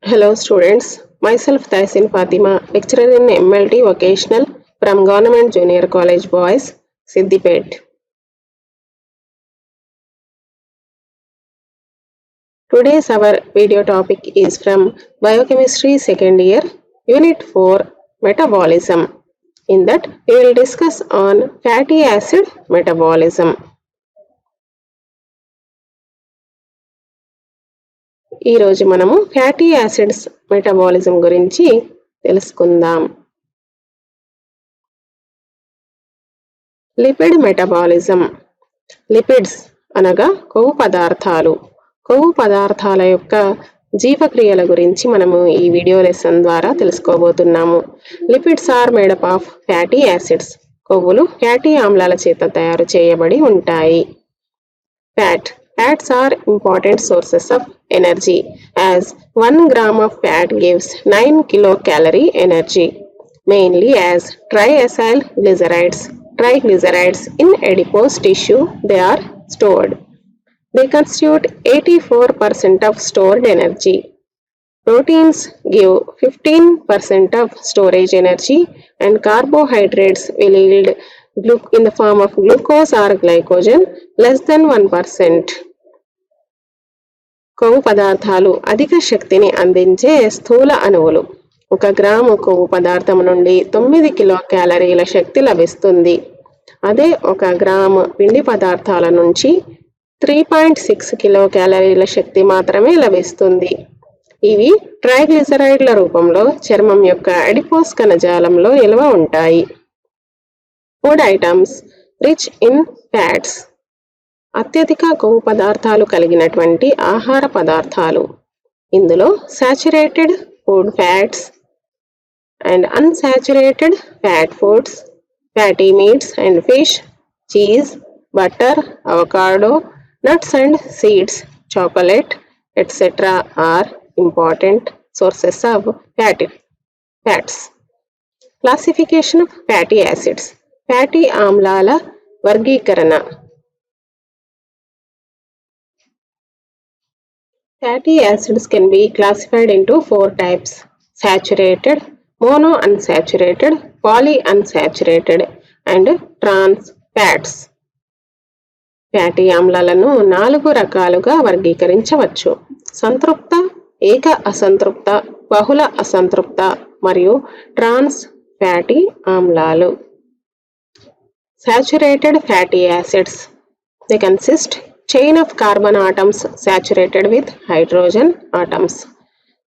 Hello students, myself Taisin Fatima, lecturer in MLT Vocational from Government Junior College Boys, Siddipet. Today's our video topic is from Biochemistry second year, Unit 4, Metabolism. In that, we will discuss on fatty acid metabolism. ఈ రోజు మనము fatty acids metabolism గురించి తెలుసుకుందాం. Lipid metabolism. Lipids అనగా కొవ్వు పదార్థాలు. కొవ్వు పదార్థాల యొక్క జీవక్రియల గురించి మనము ఈ వీడియో లెసన్ ద్వారా తెలుసుకోబోతున్నాము. Lipids are made up of fatty acids. కొవ్వులు ఫ్యాటీ ఆమ్లాల చేత తయారు చేయబడి ఉంటాయి. Fats are important sources of energy as 1 gram of fat gives 9 kilocalorie energy, mainly as triacyl triglycerides in adipose tissue they are stored. They constitute 84% of stored energy. Proteins give 15% of storage energy and carbohydrates will yield in the form of glucose or glycogen less than 1%. కొవ్వు పదార్థాలు అధిక శక్తిని అందించే స్థూల అణువులు. 1 gram కొవ్వు పదార్థం నుండి 9 కిలో క్యాలరీల శక్తి లభిస్తుంది. అదే 1 గ్రాము పిండి పదార్థాల నుంచి 3.6 కిలో క్యాలరీల శక్తి మాత్రమే లభిస్తుంది. ఇవి ట్రైగ్లిసరైడ్ల రూపంలో చర్మం యొక్క అడిపోస్ కణజాలంలో నిల్వ ఉంటాయి. Food items rich in fats. అత్యధిక కొవ్వు పదార్థాలు కలిగినటువంటి ఆహార పదార్థాలు. ఇందులో saturated food fats and unsaturated fat foods, fatty meats and fish, cheese, butter, avocado, nuts and seeds, chocolate etcetera are important sources of fats. Classification of fatty acids. Fatty ఆమ్లాల వర్గీకరణ. Fatty acids can be classified into 4 types: saturated, monounsaturated, polyunsaturated and trans fats. ఫ్యాటీ ఆమ్లాలను 4 రకాలుగా వర్గీకరించవచ్చు: సంతృప్త, ఏక అసంతృప్త, బహుళ అసంతృప్త మరియు ట్రాన్స్ ఫ్యాటీ ఆమ్లాలు. Saturated fatty acids. They consist chain of carbon atoms saturated with hydrogen atoms.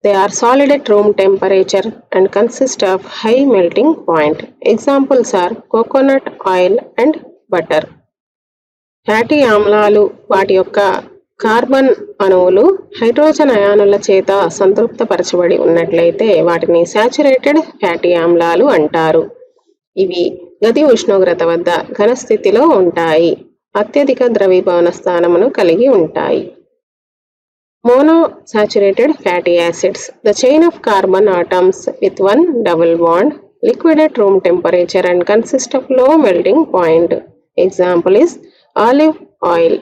They are solid at room temperature and consist of high melting point. Examples are coconut oil and butter. Fatty ఆమ్లాలు వాటి యొక్క carbon అణువులు hydrogen అయానుల చేత సంతృప్తపరచబడి ఉన్నట్లయితే వాటిని saturated fatty ఆమ్లాలు అంటారు. ఇవి గది ఉష్ణోగ్రత వద్ద ఘనస్థితిలో ఉంటాయి. అత్యధిక ద్రవీభవన స్థానమును కలిగి ఉంటాయి. Monosaturated fatty acids. The chain of carbon atoms with one double bond, liquid at room temperature and consist of low melting point. Example is olive oil.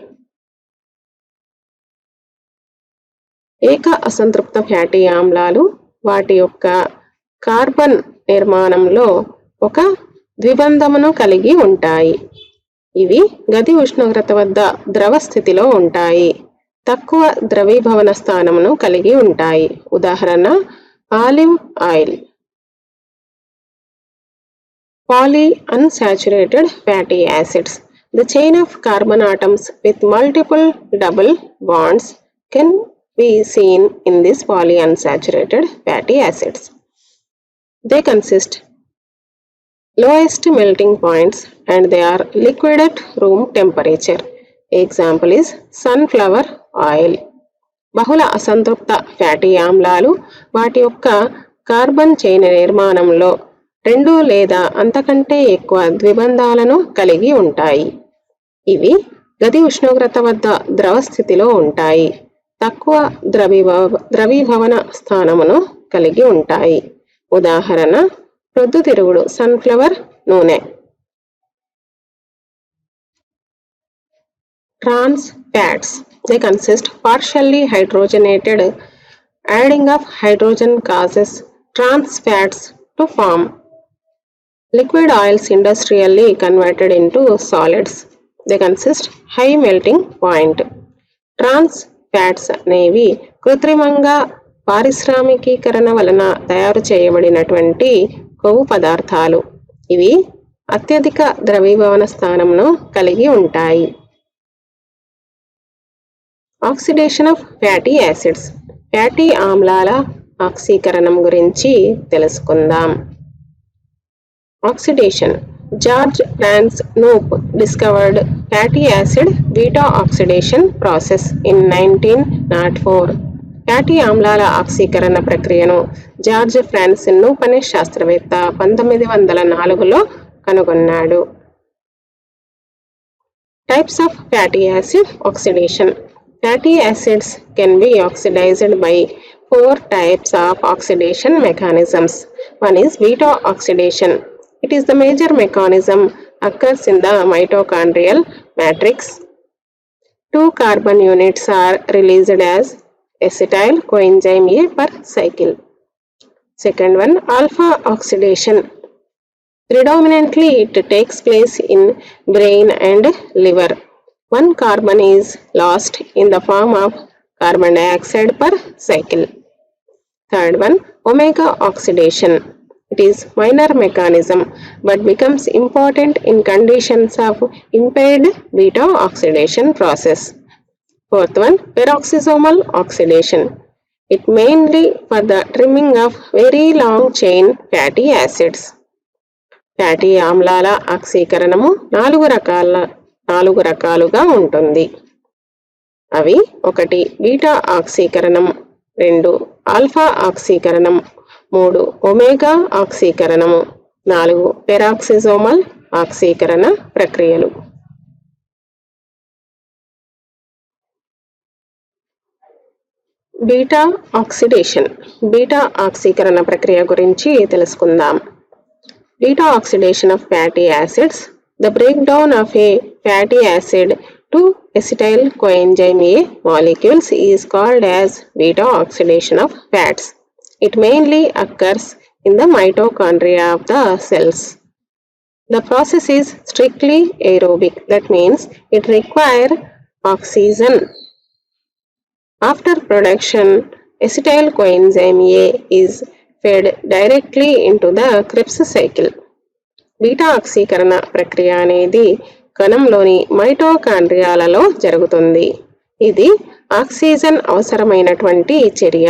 ఏక అసంతృప్త ఫ్యాటీ ఆమ్లాలు వాటి యొక్క కార్బన్ నిర్మాణంలో ఒక ద్విబంధమును కలిగి ఉంటాయి. ఇవి గది ఉష్ణోగ్రత వద్ద ద్రవ స్థితిలో ఉంటాయి. తక్కువ ద్రవీభవన స్థానమును కలిగి ఉంటాయి. ఉదాహరణ olive oil. Polyunsaturated fatty acids. The chain of carbon atoms with multiple double bonds can be seen in these polyunsaturated fatty acids. They consist lowest melting points and they are liquid at room temperature. Example is sunflower oil. బహుళ అసంతృప్త fatty ఆమ్లాలు వాటి యొక్క carbon chain నిర్మాణంలో 2 లేదా అంతకంటే ఎక్కువ ద్విబంధాలను కలిగి ఉంటాయి. ఇవి గది ఉష్ణోగ్రత వద్ద ద్రవ స్థితిలో ఉంటాయి. తక్కువ ద్రవీభవన స్థానమును కలిగి ఉంటాయి. ఉదాహరణ ప్రొద్దుతిరుగుడు సన్ఫ్లవర్ నూనె. Trans fats. They consist partially hydrogenated Adding of hydrogen causes trans fats to form. Liquid oils industrially converted into solids. They consist high melting point. Trans fats అనేవి కృత్రిమంగా పారిశ్రామికీకరణ వలన తయారు చేయబడినటువంటి కొవ్వు పదార్థాలు. ఇవి అత్యధిక ద్రవీభవన స్థానంను కలిగి ఉంటాయి. Oxidation of fatty acids. Fatty ఆమ్లాల ఆక్సీకరణం గురించి తెలుసుకుందాం. Oxidation. George Franz Knupp discovered fatty acid beta oxidation process in 1904. Fatty ఆమ్లాల ఆక్సీకరణ ప్రక్రియను జార్జ్ ఫ్రాన్స్ నూప్ అనే శాస్త్రవేత్త 1904లో కనుగొన్నాడు. Types of fatty acid oxidation. Fatty acids can be oxidized by 4 types of oxidation mechanisms. One is beta oxidation. It is the major mechanism occurs in the mitochondrial matrix. 2 carbon units are released as acetyl coenzyme A per cycle. Second one, alpha oxidation. Predominantly it takes place in brain and liver. 1 carbon is lost in the form of carbon dioxide per cycle. Third one, omega oxidation. It is minor mechanism but becomes important in conditions of impaired beta oxidation process. Fourth one, peroxisomal oxidation. It mainly for the trimming of very long chain fatty acids. Fatty ఆమ్లాల ఆక్సీకరణము 4 రకాలుగా ఉంటుంది. అవి 1 beta ఆక్సీకరణం, 2 alpha ఆక్సీకరణం, 3 omega ఆక్సీకరణము, 4 పెరాక్సిజోమల్ ఆక్సీకరణ ప్రక్రియలు. Beta oxidation. Beta ఆక్సీకరణ ప్రక్రియ గురించి తెలుసుకుందాం. Beta oxidation of fatty acids. The breakdown of a fatty acid to acetyl coenzyme A molecules is called as beta oxidation of fats. It mainly occurs in the mitochondria of the cells. The process is strictly aerobic. That means it requires oxygen. After production, acetyl coenzyme A is fed directly into the Krebs cycle. Beta ఆక్సీకరణ ప్రక్రియ అనేది కణంలోని మైటోకాండ్రియాలలో జరుగుతుంది. ఇది oxygen అవసరమైనటువంటి చర్య.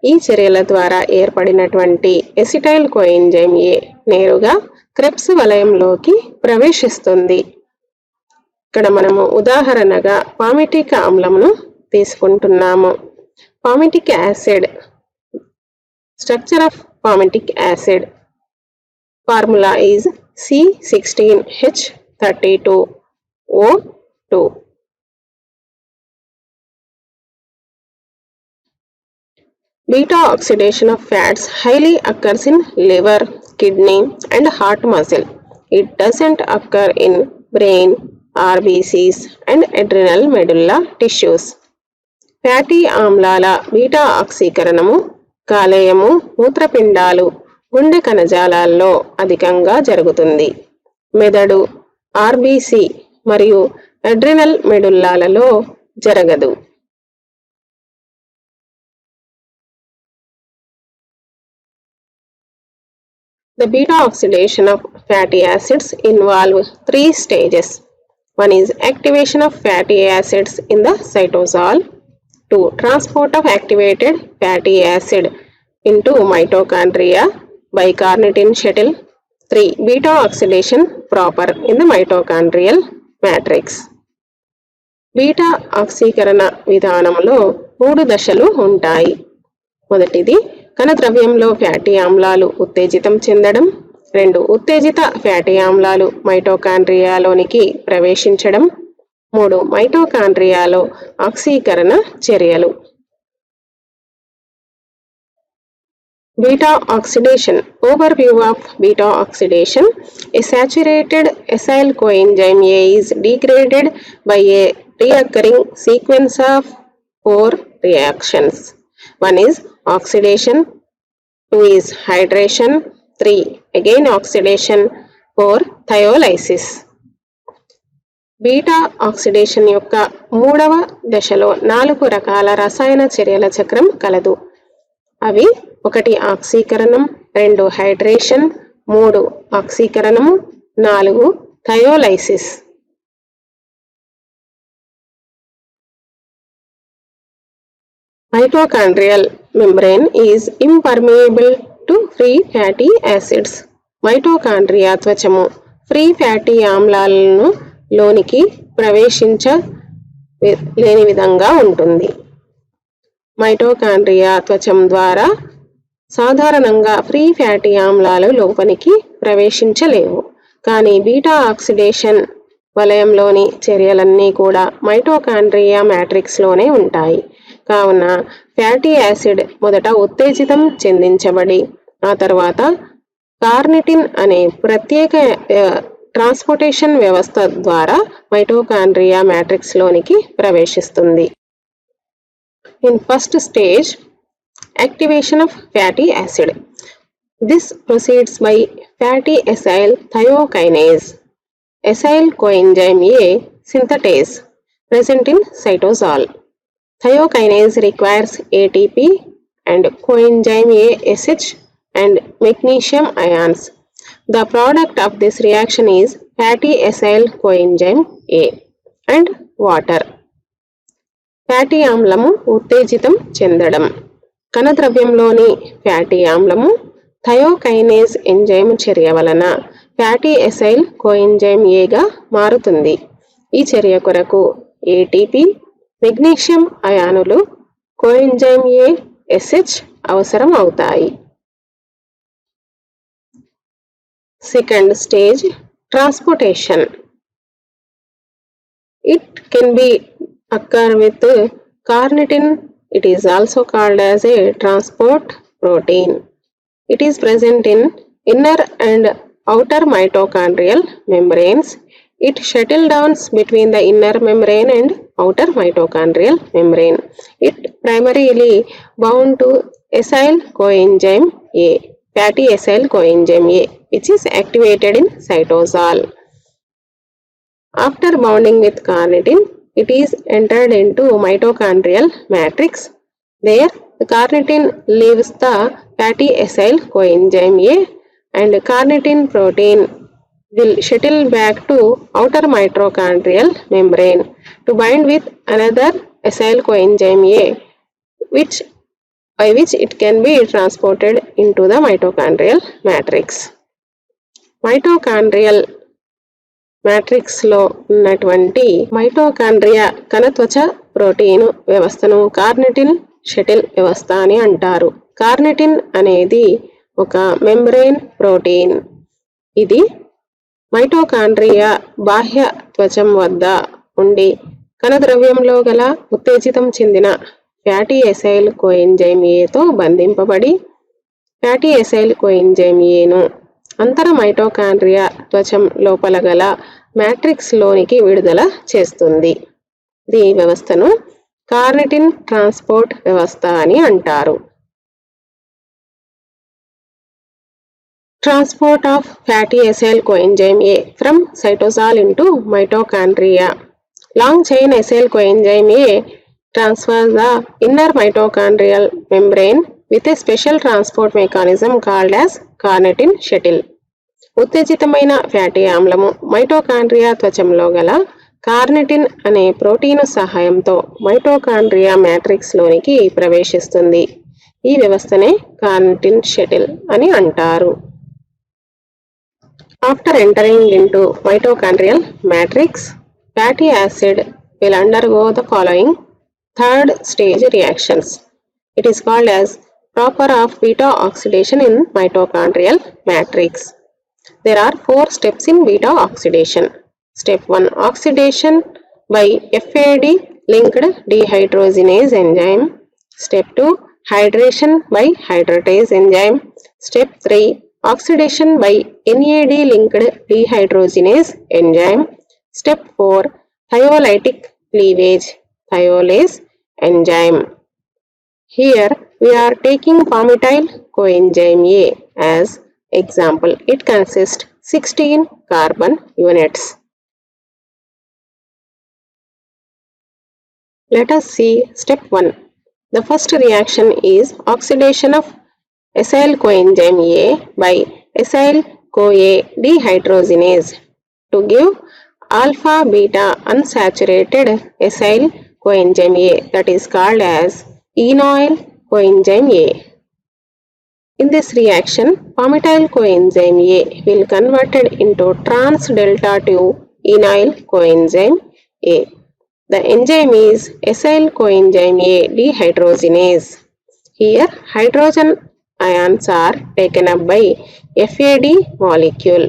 ఈ చర్యల ద్వారా ఏర్పడినటువంటి ఎసిటైల్ కోఎంజైమ్ ఏ నేరుగా క్రెబ్స్ వలయంలోకి ప్రవేశిస్తుంది. ఇక్కడ మనము ఉదాహరణగా పామిటిక్ ఆమ్లమును తీసుకుంటున్నాము. Palmitic acid. Structure of palmitic acid. Formula is C16H32O2. Beta oxidation of fats highly occurs in liver, kidney and heart muscle. It doesn't occur in brain, RBCs and adrenal medulla tissues. Fatty ఆమ్లాల beta ఆక్సీకరణము కాలేయము, మూత్రపిండాలు, గుండె కణజాలాల్లో అధికంగా జరుగుతుంది. మెదడు, RBC మరియు adrenal మెడుల్లాలలో జరగదు. The beta oxidation of fatty acids involve 3 stages. One is activation of fatty acids in the cytosol. 2. Transport of activated fatty acid into mitochondria by carnitine shuttle. 3. Beta oxidation proper in the mitochondrial matrix. Beta ఆక్సీకరణ విధానంలో 3 దశలు ఉంటాయి. మొదటిది కణద్రవ్యంలో fatty ఆమ్లాలు ఉత్తేజితం చెందడం. 2. ఉత్తేజిత fatty ఆమ్లాలు మైటోకాండ్రియాలోనికి ప్రవేశించడం. 3. మైటోకాండ్రియాలో ఆక్సీకరణ చర్యలు. Beta oxidation. Overview of beta oxidation. A saturated acyl coenzyme A is degraded by a reoccurring sequence of 4 reactions. One is oxidation, 2 is hydration, 3 again oxidation, 4 thiolysis. Beta oxidation యొక్క మూడవ దశలో 4 రకాల రసాయన చర్యల చక్రం కలదు. అవి 1 ఆక్సీకరణం, 2 హైడ్రేషన్, 3 ఆక్సీకరణము, 4 thiolysis. Mitochondrial membrane is impermeable to free fatty acids. Mitochondria త్వచము ఫ్రీ ఫ్యాటీ ఆమ్లాలను లోనికి ప్రవేశించలేని విధంగా ఉంటుంది. మైటోకాండ్రియా త్వచం ద్వారా సాధారణంగా ఫ్రీ ఫ్యాటీ ఆమ్లాలు లోపలికి ప్రవేశించలేవు. కానీ బీటా ఆక్సిడేషన్ వలయంలోని చర్యలన్నీ కూడా మైటోకాండ్రియా మ్యాట్రిక్స్లోనే ఉంటాయి. కావున ఫ్యాటీ యాసిడ్ మొదట ఉత్తేజితం చెందించబడి ఆ తర్వాత కార్నిటిన్ అనే ప్రత్యేక ట్రాన్స్పోర్టేషన్ వ్యవస్థ ద్వారా మైటోకాండ్రియా మ్యాట్రిక్స్లోనికి ప్రవేశిస్తుంది. In first stage, activation of fatty acid. This proceeds by fatty acyl thiokinase, acyl coenzyme A synthetase present in cytosol. Thiokinase requires ATP and coenzyme A SH and magnesium ions. The product of this reaction is fatty acyl coenzyme A and water. Fatty ఆమ్లము ఉత్తేజితం చెందడం. కణద్రవ్యంలోని fatty ఆమ్లము థయోకైనేజ్ enzyme చర్య వలన fatty acyl coenzyme ఏగా మారుతుంది. ఈ చర్య కొరకు ఏటీపీ, మెగ్నీషియం అయానులు, కోఎంజైమ్ ఏ ఎస్హెచ్ అవసరం అవుతాయి. Second stage, transportation. It can be occur with carnitin. It is also called as a transport protein. It is present in inner and outer mitochondrial membranes. It shuttle downs between the inner membrane and outer mitochondrial membrane. It primarily bound to acyl coenzyme A, fatty acyl coenzyme A, which is activated in cytosol. After bonding with carnitin, it is entered into mitochondrial matrix. There, the carnitin leaves the fatty acyl coenzyme A and carnitin protein will shuttle back to outer mitochondrial membrane to bind with another acyl coenzyme A, by which it can be transported into the mitochondrial matrix. Mitochondrial matrix లో ఉన్నటువంటి mitochondria కణత్వచ protein వ్యవస్థను carnitine shuttle వ్యవస్థ అని అంటారు. Carnitine అనేది ఒక membrane protein. ఇది mitochondria బాహ్య త్వచం వద్ద ఉండి కణద్రవ్యంలో గల ఉత్తేజితం చెందిన ఫ్యాటీ ఎసైల్ కోఎంజైమ్ ఏతో బంధింపబడి ఫ్యాటీ ఎసైల్ కోఎంజైమ్ ఏను అంతర మైటోకాండ్రియా త్వచం లోపల గల మ్యాట్రిక్స్ లోనికి విడుదల చేస్తుంది. ఈ వ్యవస్థను కార్నిటిన్ ట్రాన్స్పోర్ట్ వ్యవస్థ అని అంటారు. Transport of fatty acyl coenzyme A from cytosol into mitochondria. Long chain acyl coenzyme A transfers the inner mitochondrial membrane with a special transport mechanism called as carnitin shuttle. ఉత్తేజితమైన fatty ఆమ్లము mitochondria త్వచంలో గల carnitine అనే protein సహాయంతో mitochondria matrix లోనికి ప్రవేశిస్తుంది. ఈ వ్యవస్థనే కార్నిటిన్ షటిల్ అని అంటారు. After entering into mitochondrial matrix, fatty acid will undergo the following third stage reactions. It is called as proper of beta oxidation in mitochondrial matrix. There are 4 steps in beta oxidation. Step 1, oxidation by FAD linked dehydrogenase enzyme. Step 2, hydration by hydratase enzyme. Step 3, oxidation by NAD linked dehydrogenase enzyme. Step 4, thiolytic cleavage thiolase enzyme. Here we are taking palmityl coenzyme A as example. It consists 16 carbon units. Let us see step 1. The first reaction is oxidation of acyl coenzyme A by acyl CoA dehydrogenase to give alpha beta unsaturated acyl coenzyme A, that is called as enoyl coenzyme A. In this reaction, palmityl coenzyme A will converted into trans delta 2 enoyl coenzyme A. The enzyme is acyl coenzyme A dehydrogenase. Here, hydrogen ions are taken up by FAD molecule.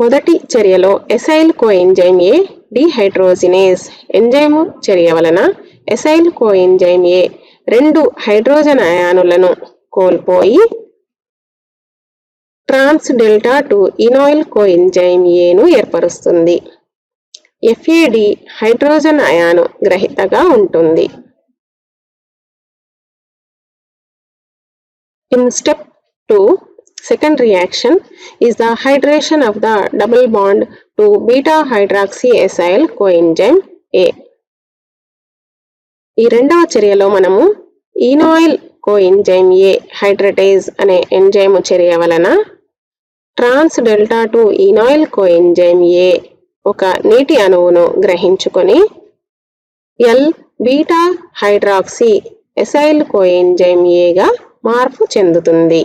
మొదటి చర్యలో acyl coenzyme A dehydrogenase enzyme చర్య వలన acyl coenzyme A 2 hydrogen అయానులను కోల్పోయి ట్రాన్స్ delta 2 ఇనాయిల్ coenzyme ఏ ను ఏర్పరుస్తుంది. FAD hydrogen అయాను గ్రహీతగా ఉంటుంది. In step 2, second reaction is the hydration of the double bond to beta hydroxyacyl coenzyme A. ఈ రెండవ చర్యలో మనము ఈనాయిల్ కోఎంజైమ్ ఏ హైడ్రటేజ్ అనే ఎంజైమ్ చర్య వలన ట్రాన్స్ డెల్టా 2 ఈనాయిల్ కోఎంజైమ్ ఏ ఒక నీటి అణువును గ్రహించుకొని L beta hydroxy acyl coenzyme ఏగా మార్పు చెందుతుంది.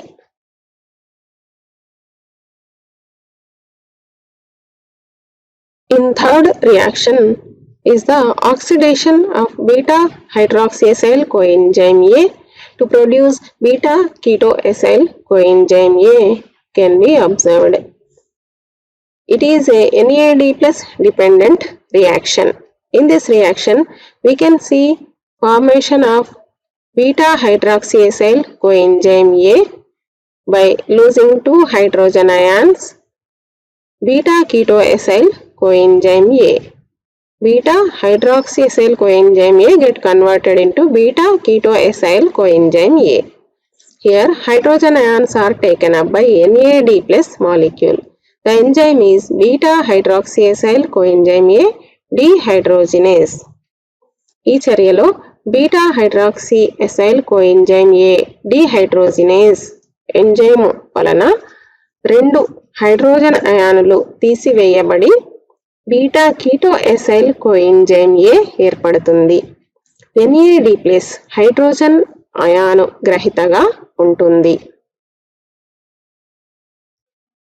In third reaction is the oxidation of beta hydroxyacyl coenzyme A to produce beta ketoacyl coenzyme A can be observed. It is a NAD plus dependent reaction. In this reaction, we can see formation of beta hydroxyacyl coenzyme A by losing 2 hydrogen ions, beta ketoacyl coenzyme A. Beta hydroxyacyl coenzyme A get converted into beta ketoacyl coenzyme A. Here hydrogen ions are taken up by NAD plus molecule. The enzyme is beta hydroxyacyl coenzyme A dehydrogenase. ఈ చర్యలో beta hydroxy acyl coenzyme A dehydrogenase enzyme వలన 2 hydrogen అయానులు తీసివేయబడి beta keto acyl coenzyme A ఏర్పడుతుంది. NAD+ hydrogen అయాను గ్రహీతగా ఉంటుంది.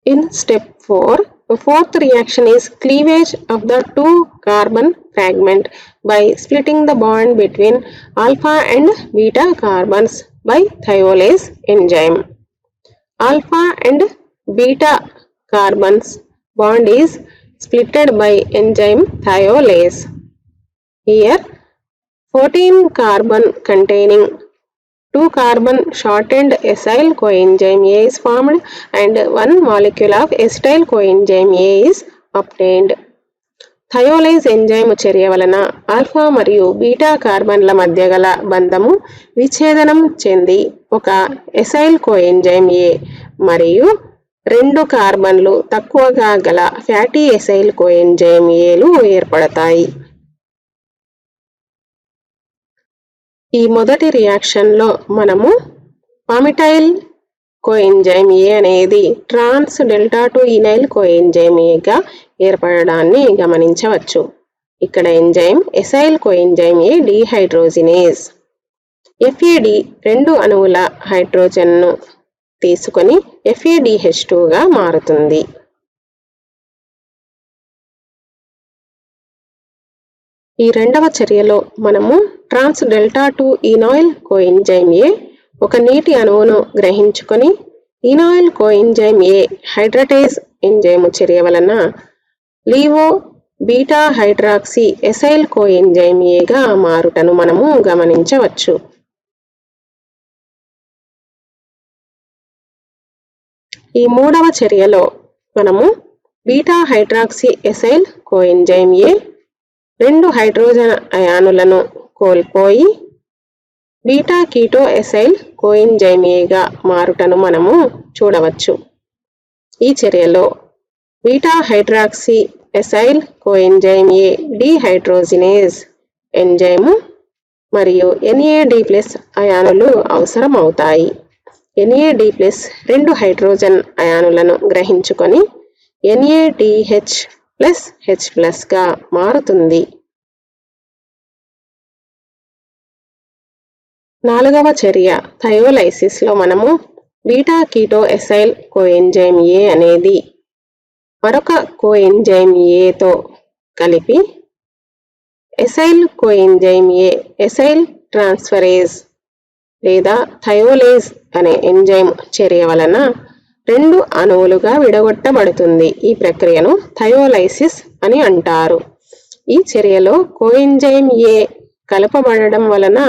In step 4, the fourth reaction is cleavage of the 2 carbon fragment by splitting the bond between alpha and beta carbons by thiolase enzyme. Alpha and beta carbons bond is splitted by enzyme thiolase. Here 14 carbon containing 2 carbon shortened acyl coenzyme A is formed and 1 molecule of acetyl coenzyme A is obtained. Thiolase enzyme చర్య వలన alpha మరియు beta కార్బన్ల మధ్య గల బంధము విచ్ఛేదనం చెంది ఒక acyl coenzyme ఏ మరియు 2 కార్బన్లు తక్కువగా గల ఫ్యాటీ ఎసైల్ కోఎంజైమ్ ఏలు ఏర్పడతాయి. ఈ మొదటి రియాక్షన్లో మనము పామిటైల్ కోఎంజైమ్ ఏ అనేది ట్రాన్స్ డెల్టా 2 ఇనైల్ కోఎంజైమ్ ఏగా ఏర్పడడాన్ని గమనించవచ్చు. ఇక్కడ enzyme acyl coenzyme A dehydrogenase. FAD 2 అణువుల హైడ్రోజన్ను తీసుకొని FADH2గా మారుతుంది. ఈ రెండవ చర్యలో మనము ట్రాన్స్ డెల్టా 2 ఇనాయిల్ కోఎంజైమ్ ఏ ఒక నీటి అణువును గ్రహించుకొని ఇనాయిల్ కోఎంజైమ్ ఏ హైడ్రటేజ్ ఎంజైమ్ చర్య వలన levo beta hydroxy acyl coenzyme ఏగా మారుటను మనము గమనించవచ్చు. ఈ మూడవ చర్యలో మనము beta hydroxy acyl coenzyme A 2 hydrogen అయానులను కోల్పోయి బీటా కీటో ఎసైల్ కోఎంజైమ్ ఏగా మారుటను మనము చూడవచ్చు. ఈ చర్యలో beta hydroxy acyl coenzyme A dehydrogenase enzyme మరియు NAD+ అయానులు అవసరం అవుతాయి. NAD+ 2 హైడ్రోజన్ అయానులను గ్రహించుకొని NADH+H+ గా మారుతుంది. 4వ చర్య థయోలైసిస్ లో మనము బీటా కీటో ఎసైల్ కోఎంజైమ్ ఏ అనేది మరొక కోఎంజైమ్ ఏతో కలిపి ఎసైల్ కోఎంజైమ్ ఏ ఎసైల్ ట్రాన్స్ఫరేజ్ లేదా థయోలేజ్ అనే ఎంజైమ్ చర్య వలన 2 అణువులుగా విడగొట్టబడుతుంది. ఈ ప్రక్రియను థయోలైసిస్ అని అంటారు. ఈ చర్యలో కోఎంజైమ్ ఏ కలపబడడం వలన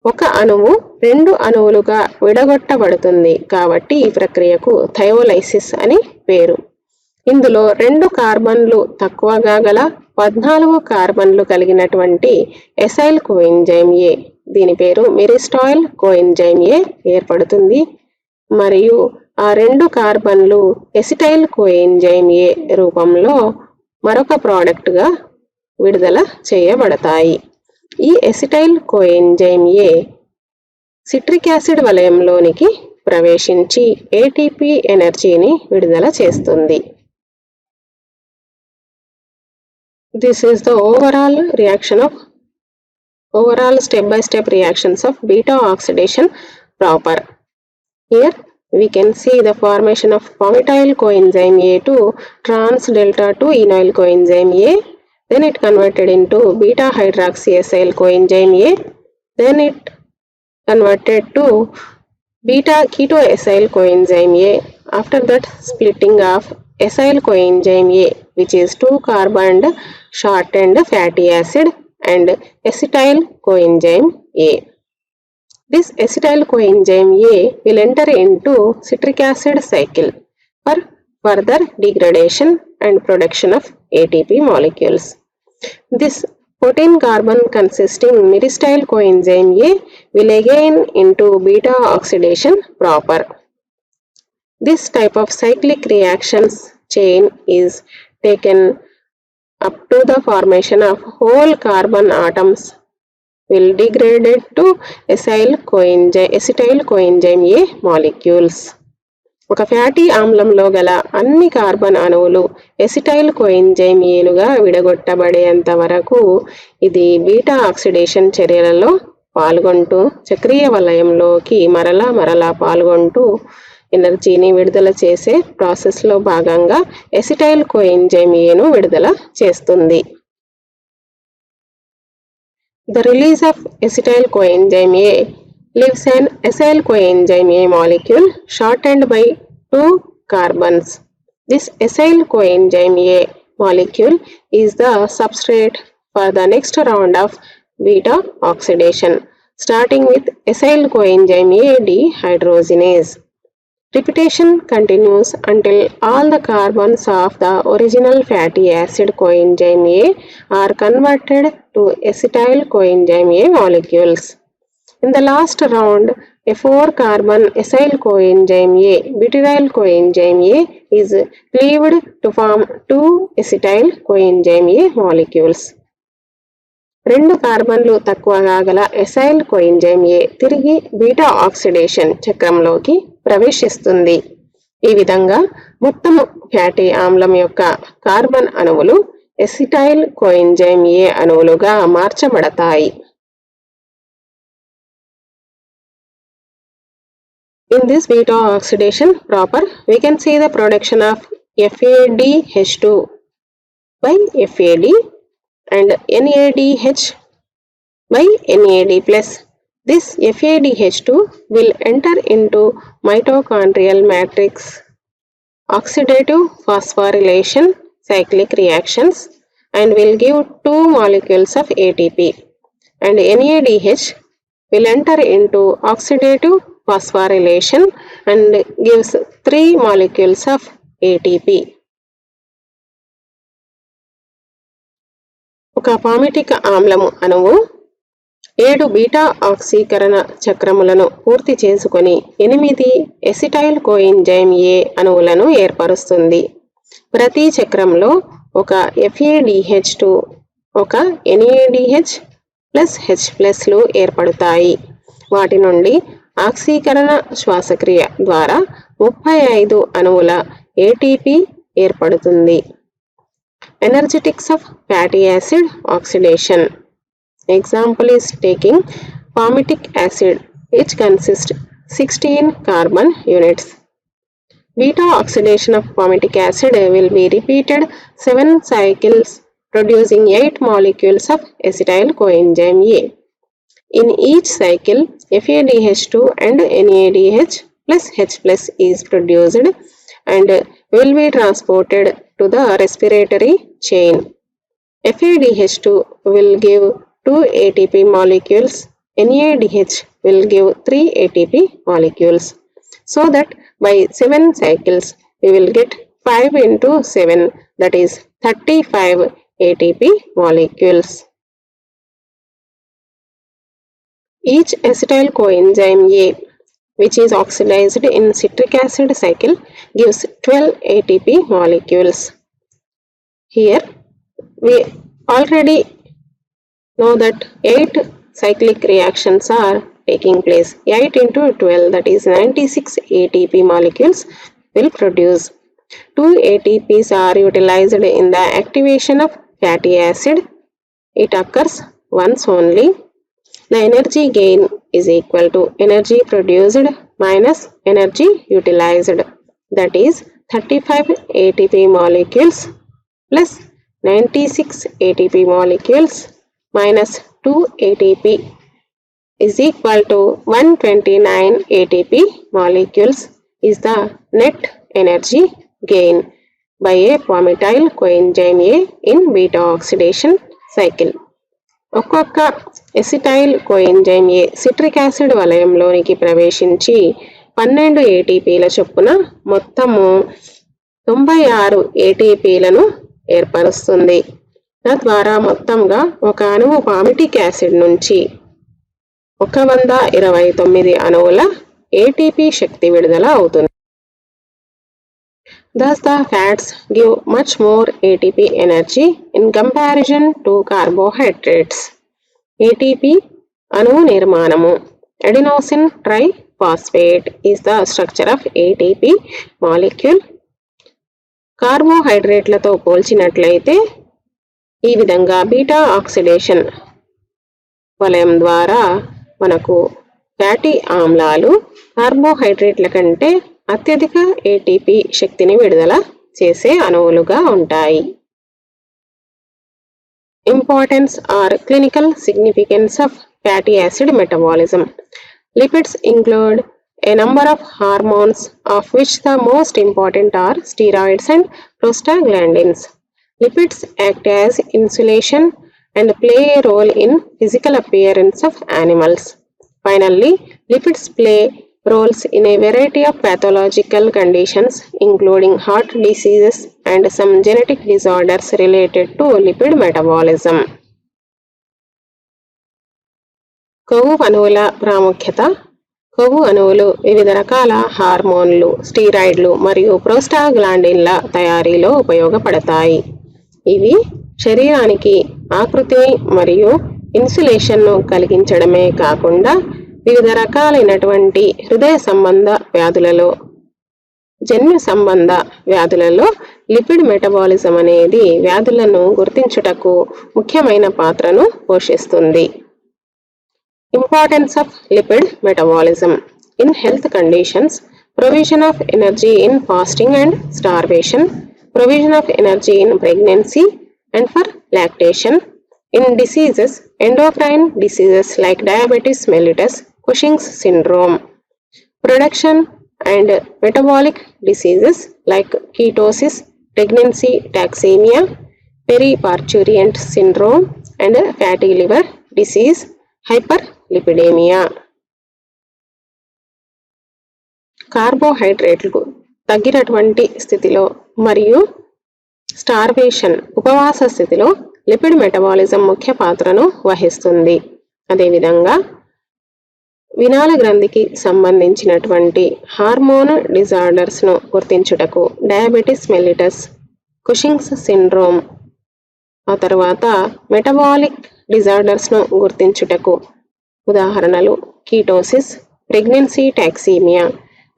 ఒక అణువు 2 అణువులుగా విడగొట్టబడుతుంది కాబట్టి ఈ ప్రక్రియకు థయోలైసిస్ అని పేరు. ఇందులో 2 కార్బన్లు తక్కువగా గల 14 కార్బన్లు కలిగినటువంటి ఎసైల్ కోఎంజైమ్ ఏ, దీని పేరు మిరిస్టాయిల్ కోఎంజైమ్ ఏ ఏర్పడుతుంది మరియు ఆ 2 కార్బన్లు ఎసిటైల్ కోఎంజైమ్ ఏ రూపంలో మరొక ప్రోడక్ట్గా విడుదల చేయబడతాయి. ఈ acetyl coenzyme A citric acid వలయంలోనికి ప్రవేశించి ATP ఎనర్జీని విడుదల చేస్తుంది. This is the overall step-by-step reactions of beta oxidation proper. Here we can see the formation of palmitoyl coenzyme A to trans delta 2 enoyl coenzyme A. Then it converted into beta hydroxyacyl coenzyme A. Then it converted to beta ketoacyl coenzyme A. After that, splitting of acyl coenzyme A, which is 2-carboned shortened fatty acid, and acetyl coenzyme A. This acetyl coenzyme A will enter into citric acid cycle for further degradation and production of ATP molecules. This 14-carbon consisting myristyl coenzyme A will again into beta oxidation proper. This type of cyclic reactions chain is taken up to the formation of whole carbon atoms will degrade to acetyl coenzyme A molecules. ఒక fatty ఆమ్లంలో గల అన్ని carbon అణువులు acetyl coenzyme ఏలుగా విడగొట్టబడేంత వరకు ఇది beta oxidation చర్యలలో పాల్గొంటూ చక్రీయ వలయంలోకి మరలా పాల్గొంటూ ఎనర్జీని విడుదల చేసే ప్రాసెస్లో భాగంగా ఎసిటైల్ కోఎంజైమ్ ఏను విడుదల చేస్తుంది. The release of acetyl coenzyme A leaves an acyl coenzyme A molecule shortened by 2 carbons. This acyl coenzyme A molecule is the substrate for the next round of beta oxidation, starting with acyl coenzyme A dehydrogenase. Repetition continues until all the carbons of the original fatty acid coenzyme A are converted to acetyl coenzyme A molecules. In the last round, a 4-carbon acyl coenzyme A, butyryl coenzyme A, is cleaved to form 2 acetyl coenzyme A molecules. 2 కార్బన్లు తక్కువగా గల acyl coenzyme ఏ తిరిగి beta oxidation చక్రంలోకి ప్రవేశిస్తుంది. ఈ విధంగా మొత్తం fatty ఆమ్లం యొక్క carbon అణువులు ఎసిటైల్ కోఎంజైమ్ ఏ అణువులుగా మార్చబడతాయి. In this beta oxidation proper, we can see the production of FADH2 by FAD and NADH by NAD+. This FADH2 will enter into mitochondrial matrix oxidative phosphorylation cyclic reactions and will give 2 molecules of ATP, and NADH will enter into oxidative phosphorylation and gives 3 molecules of ATP. ఒక పామిటిక ఆమ్లము అణువు 7 beta ఆక్సీకరణ చక్రములను పూర్తి చేసుకొని 8 acetyl coenzyme ఏ అణువులను ఏర్పరుస్తుంది. ప్రతి చక్రంలో ఒక FADH2 ఒక NADH ప్లస్ H+లు ఏర్పడతాయి. వాటి నుండి ఆక్సీకరణ శ్వాసక్రియ ద్వారా 35 అణువుల ATP ఏర్పడుతుంది. Energetics of fatty acid oxidation. Example is taking palmitic acid, which consists 16 carbon units. Beta oxidation of palmitic acid will be repeated 7 cycles, producing 8 molecules of acetyl coenzyme A. In each cycle, FADH2 and NADH plus H plus is produced and will be transported to the respiratory chain. FADH2 will give 2 ATP molecules, NADH will give 3 ATP molecules. So that by 7 cycles we will get 5 into 7, that is 35 ATP molecules. Each acetyl coenzyme A, which is oxidized in citric acid cycle, gives 12 ATP molecules. Here we already know that 8 cyclic reactions are taking place. 8 into 12, that is 96 ATP molecules will produce. 2 ATPs are utilized in the activation of fatty acid. It occurs once only. The energy gain is equal to energy produced minus energy utilized, that is 35 ATP molecules plus 96 ATP molecules minus 2 ATP is equal to 129 ATP molecules is the net energy gain by a palmitoyl coenzyme A in beta oxidation cycle. ఒక్కొక్క acetyl coenzyme A citric acid వలయంలోనికి ప్రవేశించి 12 ATPల చొప్పున మొత్తము 96 ATPలను ఏర్పరుస్తుంది. తద్వారా మొత్తంగా ఒక అణువు పామిటిక్ యాసిడ్ నుంచి 129 అణువుల ATP శక్తి విడుదల అవుతుంది. Thus the fats give much more ATP energy in comparison to carbohydrates. ATP అణువు నిర్మాణము. Adenosine triphosphate is the structure of ATP molecule. కార్బోహైడ్రేట్లతో పోల్చినట్లయితే ఈ విధంగా బీటా ఆక్సిడేషన్ వలయం ద్వారా మనకు ఫ్యాటీ ఆమ్లాలు కార్బోహైడ్రేట్ల కంటే అత్యధిక ATP శక్తిని విడుదల చేసే అణువులుగా ఉంటాయి. Importance or clinical significance of fatty acid metabolism. Lipids include a number of hormones, of which the most important are steroids and prostaglandins. Lipids act as insulation and play a role in physical appearance of animals. Finally, lipids play roles in a variety of pathological conditions, including heart diseases and some genetic disorders related to lipid metabolism. కొవ్వు అణువుల ప్రాముఖ్యత. కొవ్వు అణువులు వివిధ రకాల హార్మోన్లు, స్టీరాయిడ్లు మరియు ప్రోస్టాగ్లాండిన్ల తయారీలో ఉపయోగపడతాయి. ఇవి శరీరానికి ఆకృతి మరియు ఇన్సులేషన్ను కలిగించడమే కాకుండా వివిధ రకాలైనటువంటి హృదయ సంబంధ వ్యాధులలో, జన్యు సంబంధ వ్యాధులలో లిపిడ్ మెటబాలిజం అనేది వ్యాధులను గుర్తించుటకు ముఖ్యమైన పాత్రను పోషిస్తుంది. Importance of lipid metabolism. In health conditions, provision of energy in fasting and starvation, provision of energy in pregnancy and for lactation. In diseases, endocrine diseases like diabetes mellitus, Cushing's syndrome, production and metabolic diseases like ketosis, pregnancy toxemia, periparturient syndrome and fatty liver disease, hyperlipidemia. కార్బోహైడ్రేట్లు తగ్గినటువంటి స్థితిలో మరియు starvation ఉపవాస స్థితిలో lipid metabolism ముఖ్య పాత్రను వహిస్తుంది. అదేవిధంగా వినాల గ్రంథికి సంబంధించినటువంటి హార్మోన్ డిజార్డర్స్ను గుర్తించుటకు డయాబెటిస్ మెల్లిటస్, కుషింగ్స్ సిండ్రోమ్, ఆ తర్వాత మెటబాలిక్ డిజార్డర్స్ను గుర్తించుటకు ఉదాహరణలు ketosis, pregnancy toxaemia,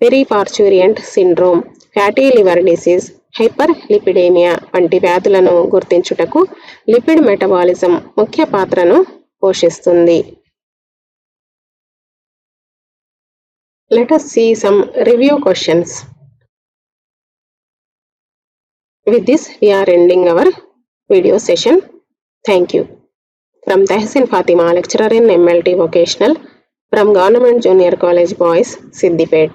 periparturient syndrome, fatty liver disease, hyperlipidaemia వంటి వ్యాధులను గుర్తించుటకు లిపిడ్ మెటబాలిజం ముఖ్య పాత్రను పోషిస్తుంది. Let us see some review questions. With this, we are ending our video session. Thank you. From Tehsin Fatima, lecturer in MLT Vocational, from Government Junior College Boys, Siddipet.